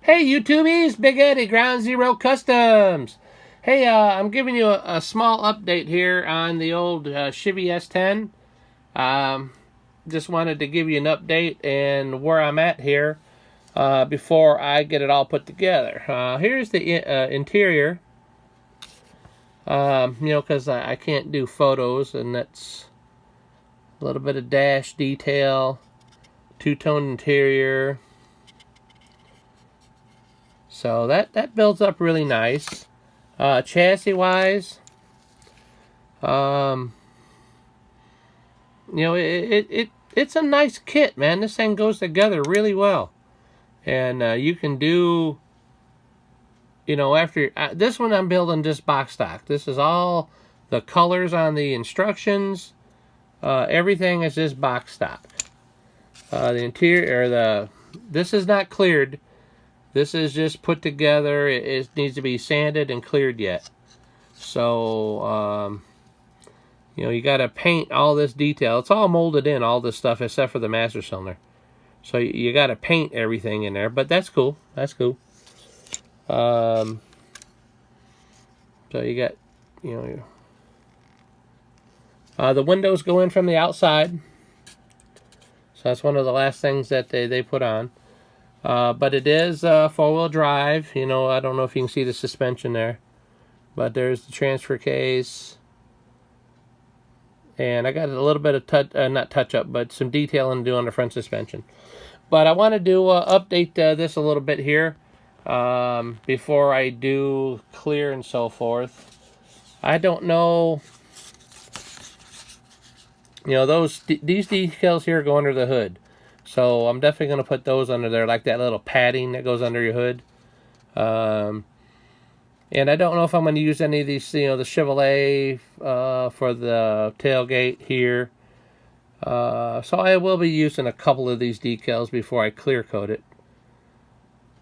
Hey YouTubies, Big Eddie, Ground Zero Customs. Hey, I'm giving you a small update here on the old Chevy S10. Just wanted to give you an update and where I'm at here before I get it all put together. Here's the interior. Because I can't do photos, and that's a little bit of dash detail, two-tone interior. So that builds up really nice. Chassis wise, it's a nice kit, man. This thing goes together really well, and you can do, after this one I'm building just box stock. This is all the colors on the instructions. Everything is just box stock. The interior, this is not cleared. This is just put together. It needs to be sanded and cleared yet. So, you got to paint all this detail. It's all molded in, all this stuff, except for the master cylinder. So you got to paint everything in there, but that's cool. That's cool. So you got, the windows go in from the outside. So that's one of the last things that they put on. But it is four-wheel drive. I don't know if you can see the suspension there. But there's the transfer case. And I got a little bit of not touch-up, but some detailing to do on the front suspension. But I want to do update this a little bit here before I do clear and so forth. I don't know. These decals here go under the hood. So I'm definitely going to put those under there, like that little padding that goes under your hood. And I don't know if I'm going to use any of these, the Chevrolet for the tailgate here. So I will be using a couple of these decals before I clear coat it.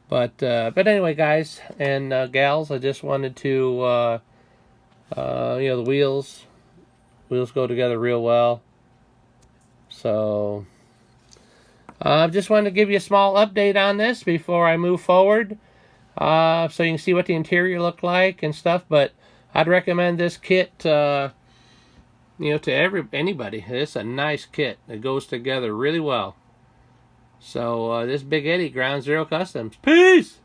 But anyway, guys and gals, I just wanted to, the wheels go together real well. So I just wanted to give you a small update on this before I move forward, so you can see what the interior looked like and stuff. But I'd recommend this kit, to anybody. It's a nice kit. It goes together really well. So this Big Eddie, Ground Zero Customs. Peace!